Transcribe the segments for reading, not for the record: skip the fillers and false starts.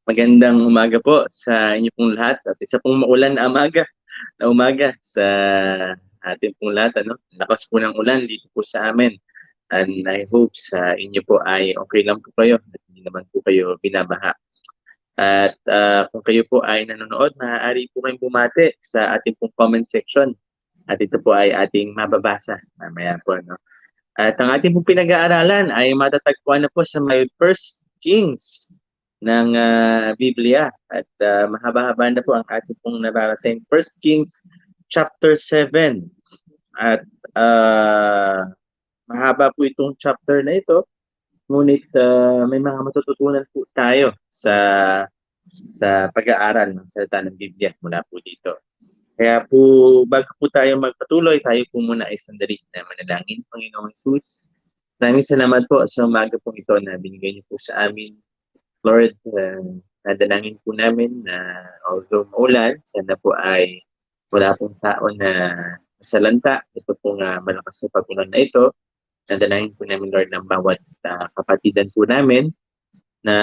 Magandang umaga po sa inyo pong lahat at isa pong maulan na umaga sa ating pong lahat, ano. Lakas po ng ulan dito po sa amin and I hope sa inyo po ay okay lang po kayo at hindi naman po kayo binabaha. At, kung kayo po ay nanonood, maaari po kayong bumati sa ating pong comment section at ito po ay ating mababasa mamaya po, 'no. At ang ating pong pinag-aaralan ay matatagpuan na po sa may First Kings ng Biblia at mahaba-haba na po ang ating pong nararating. First Kings chapter 7 at mahaba po itong chapter na ito, ngunit may mga matututunan po tayo sa pag-aaral ng salita ng Biblia mula po dito. Kaya po, bago po tayo magpatuloy, tayo po muna ay sandali na manalangin. Panginoong Jesus, maraming salamat po sa umaga pong ito na binigay niyo po sa amin. Lord, nadalangin po namin na although maulan, sana po ay wala pong tao na nasalanta. Ito pong malakas na pag-ulan na ito. Nadalangin po namin, Lord, ng bawat kapatidan po namin na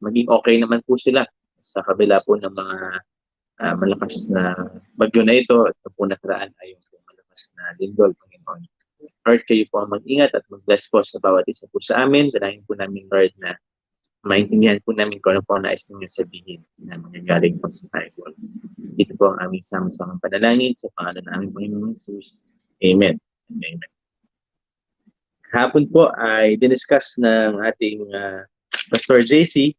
maging okay naman po sila sa kabila po ng mga malakas na bagyo na ito at po nakaraan ay yung malakas na lindol, Panginoon. Lord, kayo po ang mag-ingat at mag-bless po sa bawat isa po sa amin. Dalangin po namin, Lord, na maintindihan po namin kung ano po ang nais ninyo sabihin na mangyagaling po sa Bible. Ito po ang aming sama-samang panalangin sa pangalan ng aming Panginoong Jesus. Amen. Amen. Hapon po ay diniscuss ng ating Pastor JC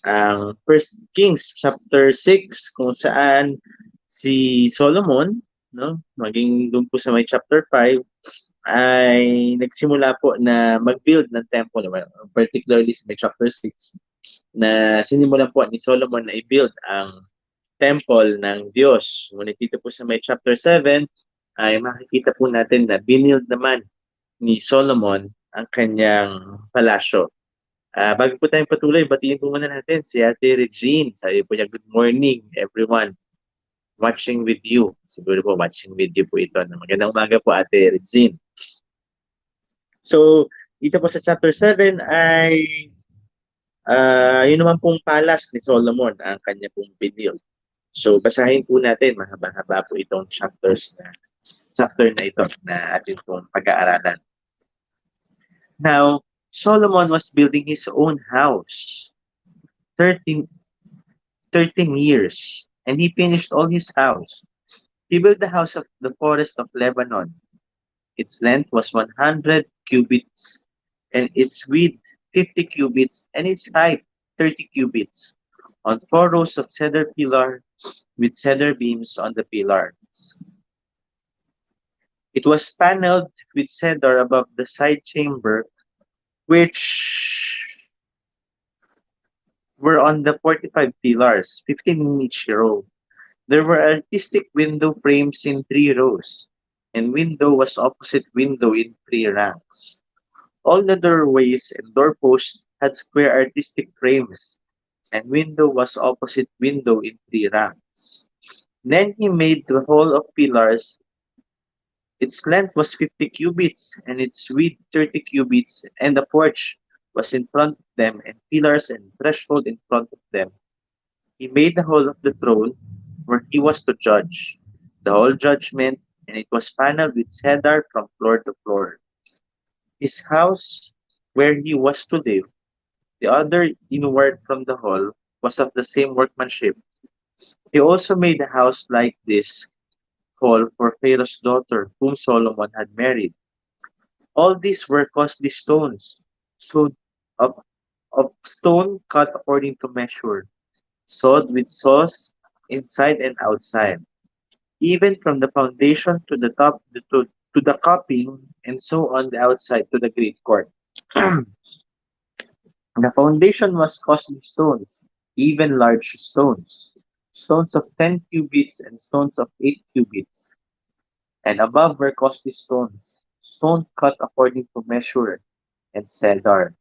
ang First Kings chapter 6 kung saan si Solomon, no, maging doon po sa may chapter 5 ay nagsimula po na mag-build ng temple, particularly sa may chapter 6 na sinimulan po ni Solomon na i-build ang temple ng Diyos. Ngunit dito po sa may chapter 7 ay makikita po natin na binild naman ni Solomon ang kanyang palasyo. Bago po tayong patuloy, batiin po muna natin si Ate Regine. Sabi po niya, good morning everyone watching with you. Siguro po watching with you po ito. Magandang umaga po, Ate Regine. So, dito po sa chapter 7 ay yun naman pong palace ni Solomon ang kanya pong binild. So, basahin po natin, mahaba-haba po itong chapter na ito na ating pong pag-aaralan. Now, Solomon was building his own house 13 years, and he finished all his house. He built the house of the forest of Lebanon. Its length was 100 cubits, and its width 50 cubits, and its height 30 cubits, on 4 rows of cedar pillar with cedar beams on the pillars. It was paneled with cedar above the side chamber, which were on the 45 pillars, 15 in each row. There were artistic window frames in 3 rows, and window was opposite window in 3 ranks. All the doorways and doorposts had square artistic frames, and window was opposite window in 3 ranks. Then he made the hall of pillars. Its length was 50 cubits, and its width 30 cubits, and the porch was in front of them, and pillars and threshold in front of them. He made the hall of the throne, where he was to judge the whole judgment, and it was paneled with cedar from floor to floor. His house, where he was to live, the other inward from the hall, was of the same workmanship. He also made a house like this hall for Pharaoh's daughter, whom Solomon had married. All these were costly stones, so of, of stone cut according to measure, sawed with saws inside and outside, even from the foundation to the top to the coping, and so on the outside to the great court. The foundation was costly stones, even large stones, stones of 10 cubits and stones of 8 cubits, and above were costly stones, stone cut according to measure, and cedar.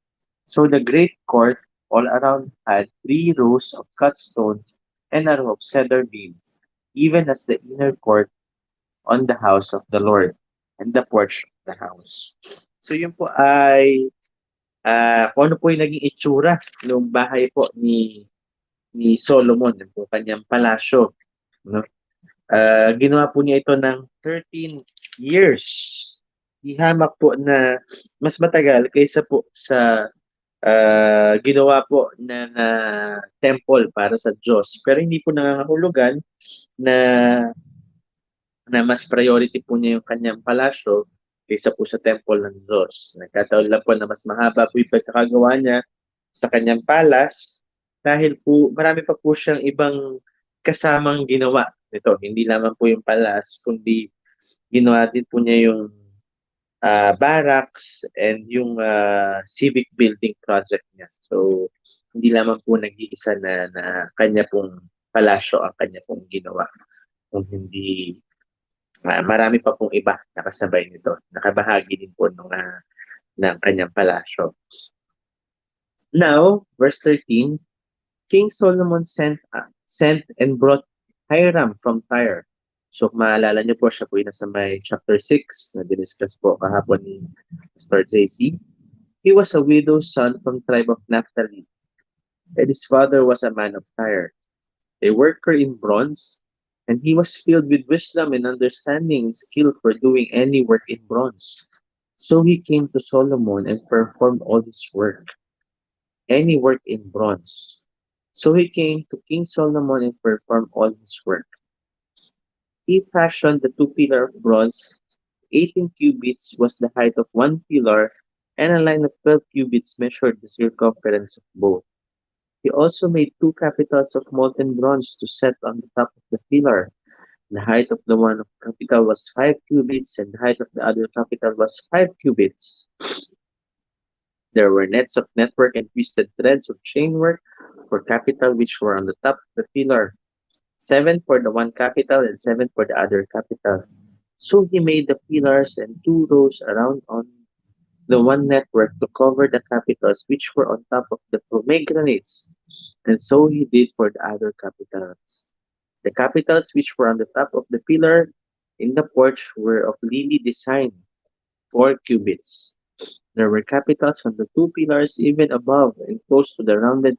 So the great court all around had 3 rows of cut stones and a row of cedar beams, even as the inner court on the house of the Lord and the porch of the house. So yun po ay kung ano po yung naging itsura ng bahay po ni ni Solomon, yung kanyang palasyo. No? Ginawa po niya ito ng 13 years. Ihamak po na mas matagal kaysa po sa ginawa po ng temple para sa Diyos. Pero hindi po nangangahulugan na mas priority po niya yung kanyang palasyo kaysa po sa temple ng Diyos. Nagkataon lang po na mas mahaba po yung pagkakagawa niya sa kanyang palace dahil po marami pa po siyang ibang kasamang ginawa nito. Hindi lamang po yung palace, kundi ginawa din po niya yung barracks and yung civic building project niya. So, hindi lamang po nag-iisa na kanya pong palasyo ang kanya pong ginawa. Kung hindi, marami pa pong iba nakasabay nito. Nakabahagi din po ng kanyang palasyo. Now, verse 13, King Solomon sent and brought Hiram from Tyre. So, kung maalala niyo po, siya po yung nasa may chapter 6 na diniscuss po kahapon ni Pastor JC. He was a widow's son from tribe of Naphtali, and his father was a man of Tyre, a worker in bronze, and he was filled with wisdom and understanding and skill for doing any work in bronze. So he came to Solomon and performed all his work, any work in bronze. So he came to King Solomon and performed all his work. He fashioned the two pillars of bronze. 18 cubits was the height of one pillar, and a line of 12 cubits measured the circumference of both. He also made two capitals of molten bronze to set on the top of the pillar. The height of the one capital was 5 cubits, and the height of the other capital was 5 cubits. There were nets of network and twisted threads of chainwork for capital which were on the top of the pillar, 7 for the one capital and 7 for the other capital. So he made the pillars and 2 rows around on the one network to cover the capitals which were on top of the pomegranates, and so he did for the other capitals. The capitals which were on the top of the pillar in the porch were of lily design, 4 cubits. There were capitals on the two pillars even above and close to the rounded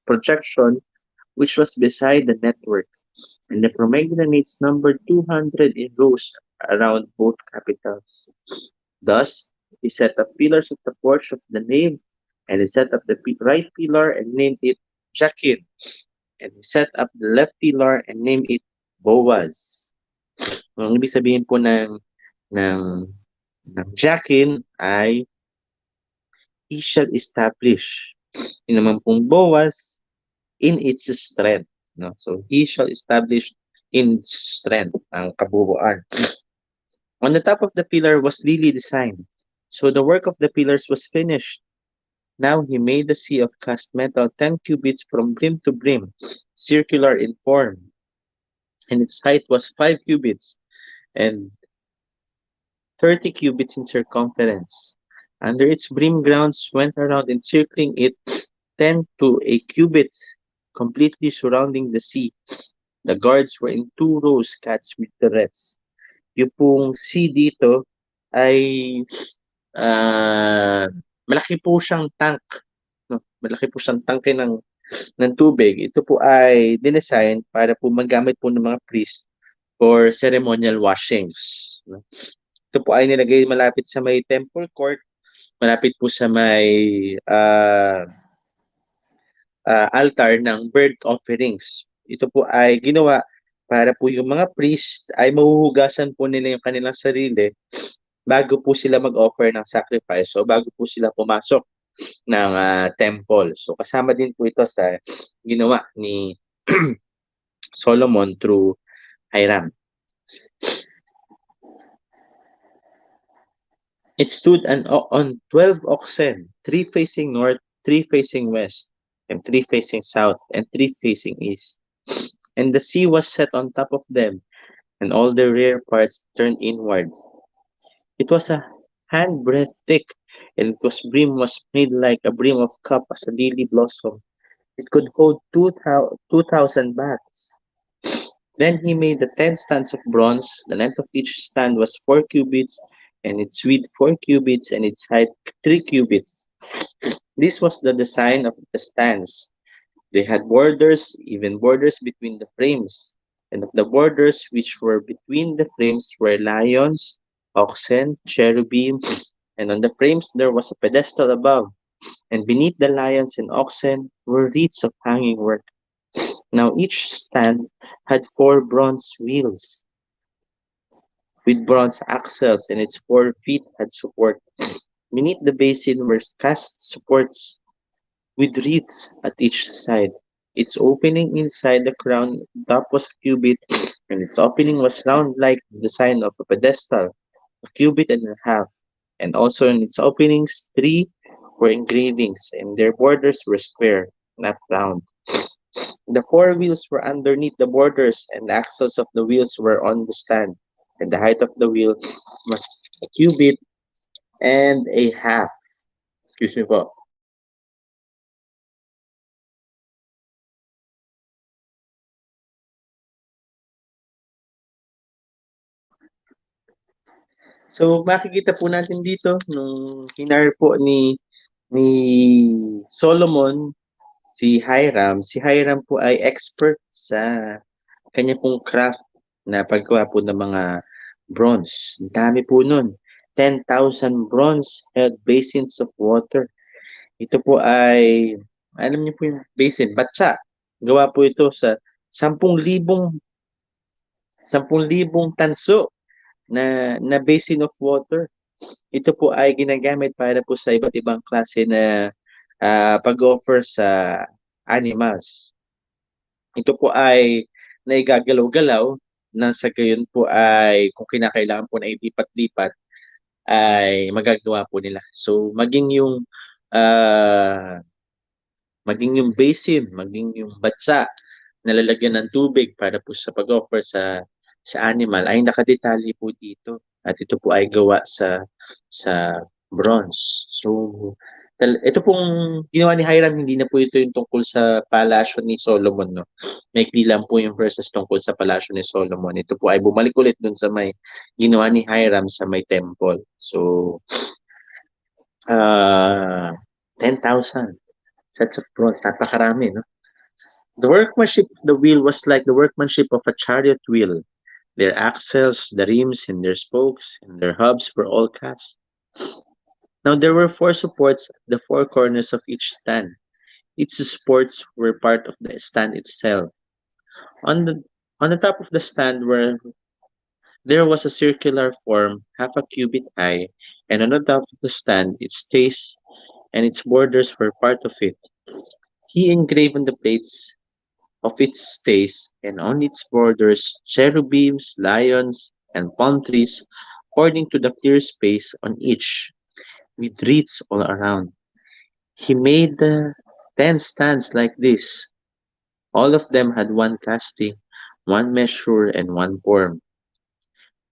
projection which was beside the network, and the pomegranates numbered 200 in rows around both capitals. Thus, he set up pillars of the porch of the nave, and he set up the right pillar and named it Jachin, and he set up the left pillar and named it Boaz. Ang ibig sabihin po ng, ng Jachin ay he shall establish. Yun naman pong Boaz in its strength. No? So, he shall establish in its strength ang kabuuan. On the top of the pillar was lily design. So the work of the pillars was finished. Now he made the sea of cast metal 10 cubits from brim to brim, circular in form, and its height was 5 cubits and 30 cubits in circumference. Under its brim grounds went around encircling it 10 to a cubit, completely surrounding the sea. The guards were in 2 rows cats with turrets. Yung pong sea dito ay malaki po siyang tank. No? Malaki po siyang tangke ng tubig. Ito po ay dinesign para po magamit po ng mga priest for ceremonial washings. No? Ito po ay nilagay malapit sa may temple court, malapit po sa may altar ng burnt offerings. Ito po ay ginawa para po yung mga priest ay mahuhugasan po nila yung kanilang sarili bago po sila mag-offer ng sacrifice o bago po sila pumasok ng temple. So kasama din po ito sa ginawa ni Solomon through Hiram. It stood on 12 oxen, 3 facing north, 3 facing west, and 3 facing south, and 3 facing east. And the sea was set on top of them, and all the rear parts turned inward. It was a handbreadth thick, and its brim was made like a brim of cup as a lily blossom. It could hold 2,000 baths. Then he made the 10 stands of bronze. The length of each stand was 4 cubits, and its width 4 cubits, and its height 3 cubits. This was the design of the stands. They had borders, even borders between the frames. And of the borders which were between the frames were lions, oxen, cherubim, and on the frames there was a pedestal above. And beneath the lions and oxen were wreaths of hanging work. Now each stand had 4 bronze wheels with bronze axles, and its 4 feet had support. Beneath the basin were cast supports with wreaths at each side. Its opening inside the crown top was a cubit, and its opening was round like the sign of a pedestal, a cubit and a half. And also in its openings 3 were engravings, and their borders were square, not round. The 4 wheels were underneath the borders, and the axles of the wheels were on the stand. And the height of the wheel was a cubit and a half. Excuse me po. So makikita po natin dito nung hinire po ni Solomon si Hiram po ay expert sa kanya pong craft na paggawa po ng mga bronze. Ang dami po nun. 10,000 bronze held basins of water. Ito po ay, alam niyo po yung basin, batsa. Gawa po ito sa 10,000 10,000 tanso na basin of water. Ito po ay ginagamit para po sa iba't ibang klase na pag-offer sa animals. Ito po ay naigagalaw-galaw na sa gayon po ay kung kinakailangan po na ilipat-lipat ay magagawa po nila. So ah, maging yung basin, maging yung batsa na lalagyan ng tubig para po sa pag-offer sa animal ay nakadetalye po dito. At ito po ay gawa sa bronze. So ito pong ginawa ni Hiram, hindi na po ito yung tungkol sa palasyo ni Solomon, no? Maikli lang po yung verses tungkol sa palasyo ni Solomon. Ito po ay bumalik ulit dun sa may ginawa ni Hiram sa may temple. So, uh, 10,000 sets of bronze. Napakarami, no? The workmanship of the wheel was like the workmanship of a chariot wheel. Their axles, the rims, and their spokes, and their hubs were all cast. Now there were 4 supports at the 4 corners of each stand. Its supports were part of the stand itself. On the on the top of the stand there was a circular form, half a cubit high, and on the top of the stand its stays and its borders were part of it. He engraved on the plates of its stays and on its borders cherubims, lions, and palm trees, according to the clear space on each, with wreaths all around. He made 10 stands like this. All of them had one casting, one measure, and one form.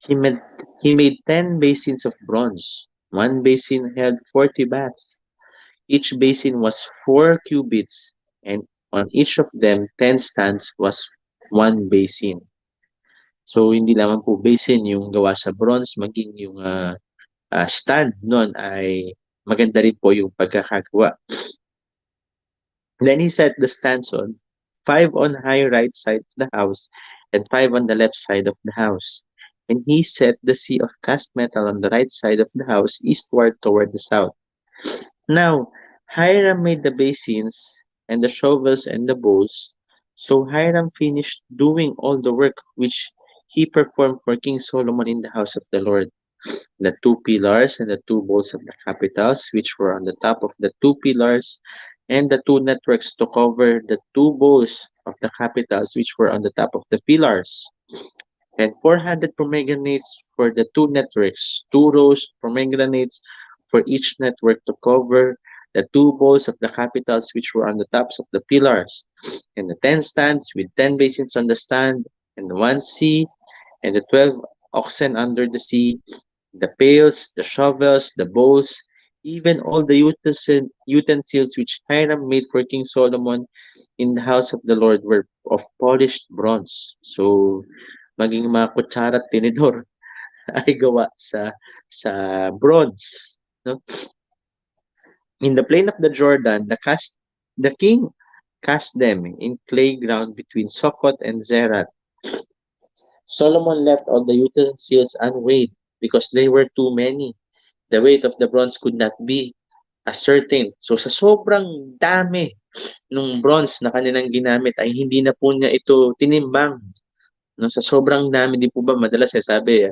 He made, he made 10 basins of bronze. One basin held 40 baths. Each basin was 4 cubits, and on each of them, 10 stands was one basin. So, hindi lamang po basin yung gawa sa bronze, maging yung stand nun ay maganda rin po yung pagkakagawa. Then he set the stands on 5 on high right side of the house and 5 on the left side of the house. And he set the sea of cast metal on the right side of the house eastward toward the south. Now, Hiram made the basins and the shovels and the bowls. So Hiram finished doing all the work which he performed for King Solomon in the house of the Lord. The 2 pillars and the 2 bowls of the capitals, which were on the top of the 2 pillars, and the 2 networks to cover the 2 bowls of the capitals, which were on the top of the pillars, and 400 pomegranates for the 2 networks, 2 rows of pomegranates for each network to cover the 2 bowls of the capitals which were on the tops of the pillars, and the 10 stands with 10 basins on the stand, and the 1 sea, and the 12 oxen under the sea, the pails, the shovels, the bowls, even all the utensils which Hiram made for King Solomon in the house of the Lord were of polished bronze. So, maging mga kutsara at tinidor ay gawa sa bronze, no? In the plain of the Jordan, the king cast them in clay ground between Succoth and Zerath. Solomon left all the utensils unweighed because they were too many. The weight of the bronze could not be ascertained. So sa sobrang dami nung bronze na kanilang ginamit ay hindi na po niya ito tinimbang. No, sa sobrang dami din po ba madalas sabi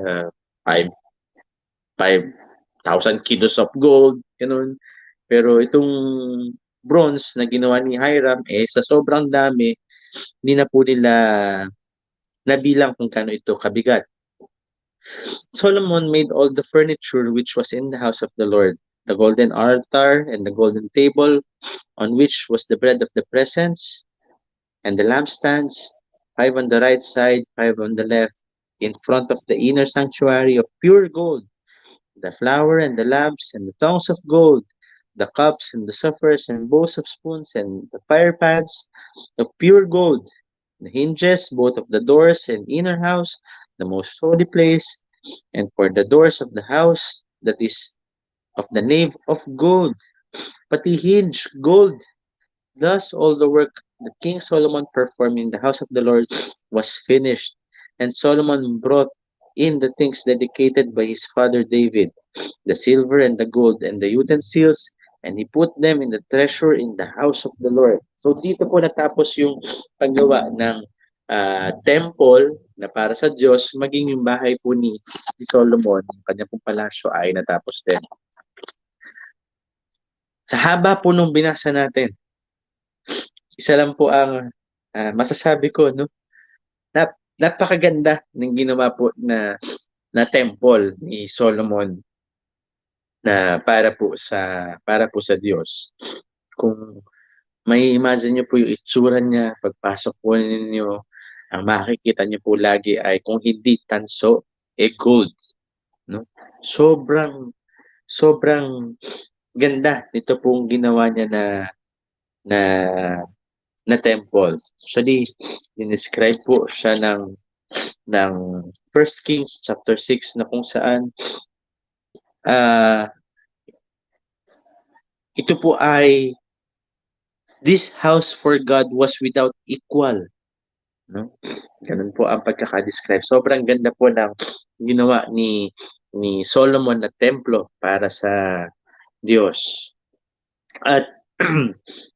5,000 kilos of gold, ganun. Pero itong bronze na ginawa ni Hiram sa sobrang dami, hindi na po nila nabilang kung kano ito kabigat. Solomon made all the furniture which was in the house of the Lord, the golden altar and the golden table on which was the bread of the presence, and the lampstands, 5 on the right side, 5 on the left, in front of the inner sanctuary of pure gold, the flour and the lamps and the tongs of gold, the cups and the suppers and bowls of spoons and the fire pans of pure gold, the hinges both of the doors and inner house, the most holy place, and for the doors of the house that is of the nave of gold, pati hinge gold. Thus all the work that King Solomon performed in the house of the Lord was finished, and Solomon brought in the things dedicated by his father David, the silver and the gold and the utensils, and he put them in the treasure in the house of the Lord. So dito po natapos yung paggawa ng temple na para sa Diyos, maging yung bahay po ni Solomon, yung kanya pong palasyo ay natapos din. Sa haba po nung binasa natin, isa lang po ang masasabi ko, no? Napakaganda ng ginawa po na temple ni Solomon na para po sa Diyos. Kung may imagine niyo po yung itsura niya, pagpasok po ninyo, ang makikita niyo po lagi ay kung hindi tanso, gold, no? Sobrang ganda nito pong ginawa niya na na temple. Actually, dinescribe po siya ng 1 Kings chapter 6 na kung saan ito po ay this house for God was without equal. No? Ganun po ang pagkaka-describe. Sobrang ganda po ng ginawa ni Solomon na templo para sa Diyos. At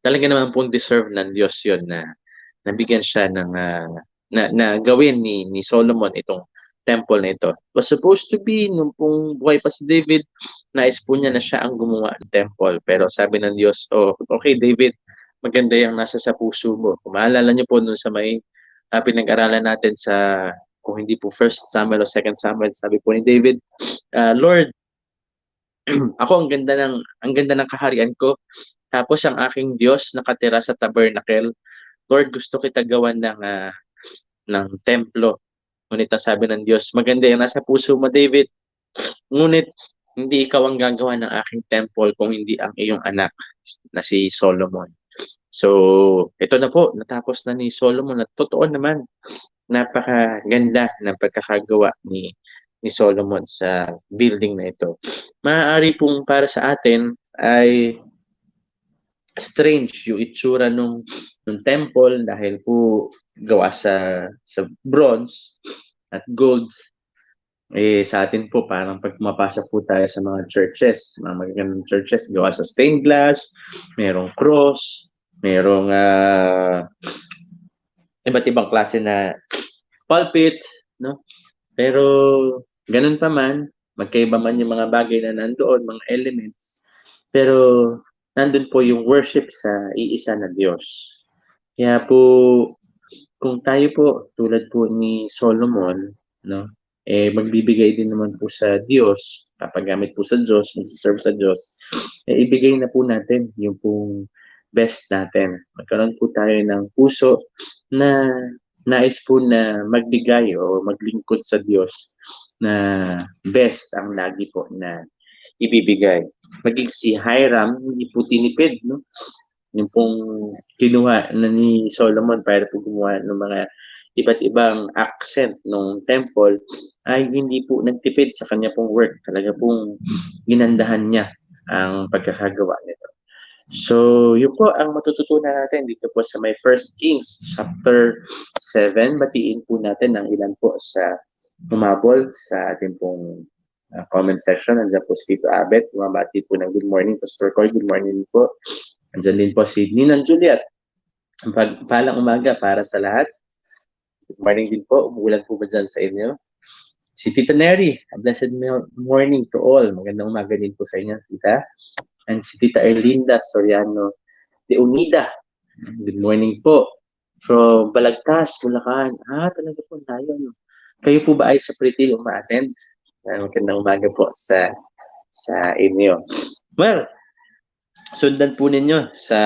talaga naman pong deserve ng Diyos yon na nabigyan siya ng na gawin ni Solomon itong temple na ito. It was supposed to be nung pong buhay pa si David, nais po niya na siya ang gumawa ng temple. Pero sabi ng Diyos, okay David, maganda yung nasa sa puso mo. Kung maalala niyo po nung sa may pinag-aralan natin sa kung hindi po 1 Samuel o 2 Samuel, sabi po ni David, Lord, ako ang ganda ng kaharian ko. Tapos ang aking Diyos nakatira sa tabernacle. Lord, gusto kita gawan ng templo. Ngunit sabi ng Diyos, maganda yung nasa puso mo, David. Ngunit hindi ikaw ang gagawa ng aking temple kung hindi ang iyong anak na si Solomon. So, ito na po, natapos na ni Solomon at totoo naman, napakaganda ng pagkakagawa ni Solomon sa building na ito. Maaari pong para sa atin ay strange yung itsura nung temple dahil po gawa sa bronze at gold. Sa atin po parang pag mapasok po tayo sa mga churches, mga magagandang churches gawa sa stained glass, merong cross, merong iba't ibang klase na pulpit, no? Pero ganun pa man, magkaiba man yung mga bagay na nandoon, mga elements, pero nandun po yung worship sa iisa na Diyos. Kaya po, kung tayo po, tulad po ni Solomon, no, magbibigay din naman po sa Diyos, papagamit po sa Diyos, mag-serve sa Diyos, ibigay na po natin yung pong best natin. Magkaroon po tayo ng puso na nais po na magbigay o maglingkod sa Diyos na best ang lagi po na ibibigay. Maging si Hiram, hindi po tinipid, no? Yung pong kinuha na ni Solomon para po gumawa ng mga iba't ibang accent ng temple ay hindi po nagtipid sa kanya pong work. Talaga pong ginandahan niya ang pagkakagawa nito. So, yun po ang matututunan natin dito po sa may First Kings chapter 7. Batiin po natin ang ilan po sa humabol sa ating pong comment section. Nandiyan po si Tito Abet. Bumabati po ng good morning. Pastor Coy, good morning po. Nandiyan din po si Ninang Juliet. Palang umaga para sa lahat. Good morning din po. Umuulan po ba dyan sa inyo? Si Tita Neri, a blessed morning to all. Magandang umaga din po sa inyo, Tita. And si Tita Erlinda Soriano de Unida. Good morning po. From Balagtas, Bulacan. Talaga po tayo. No? Kayo po ba ay sa Pretil uma-attend? Magandang umaga po sa inyo. Well, sundan po ninyo sa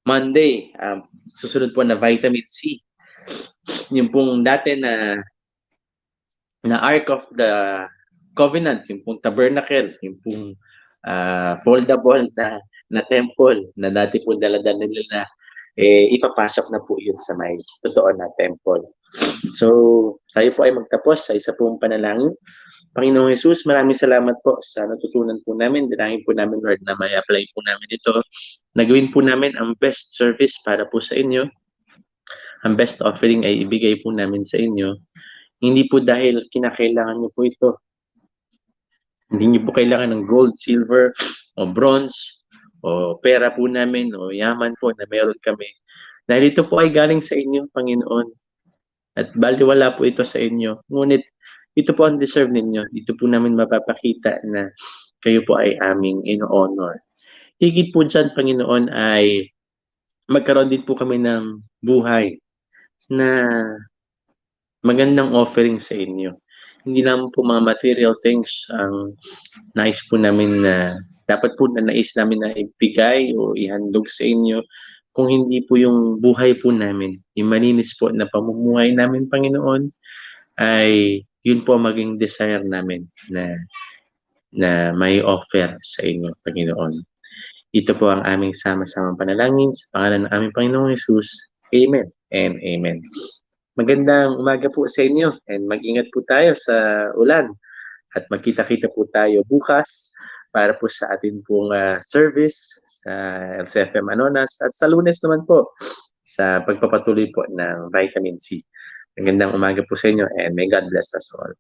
Monday. Susunod po na vitamin C. Yung pong dati na Ark of the Covenant, yung pong tabernacle, yung pong foldable na temple na dati po dala-dala nila ipapasok na po yun sa may totoo na temple. So, tayo po ay magtapos sa isa pong panalangin. Panginoong Jesus, maraming salamat po sa natutunan po namin. Dinangin po namin, Lord, na may apply po namin ito. Nagawin po namin ang best service para po sa inyo. Ang best offering ay ibigay po namin sa inyo. Hindi po dahil kinakailangan niyo po ito. Hindi niyo po kailangan ng gold, silver, o bronze, o pera po namin, o yaman po na meron kami. Dahil ito po ay galing sa inyo, Panginoon. At baliwala po ito sa inyo. Ngunit ito po ang deserve ninyo. Ito po namin mapapakita na kayo po ay aming in-honor. Higit po dyan, Panginoon, ay magkaroon din po kami ng buhay na magandang offering sa inyo. Hindi lang po mga material things ang nais po namin na dapat po na nais namin na ibigay o ihandog sa inyo. Kung hindi po yung buhay po namin, yung malinis po na pamumuhay namin, Panginoon, ay yun po maging desire namin na may offer sa inyo, Panginoon. Ito po ang aming sama-samang panalangin sa pangalan ng aming Panginoong Jesus. Amen and amen. Magandang umaga po sa inyo and mag-ingat po tayo sa ulan at magkita-kita po tayo bukas para po sa ating pong service sa LCFM Anonas at sa Lunes naman po sa pagpapatuloy po ng vitamin C. Magandang umaga po sa inyo and may God bless us all.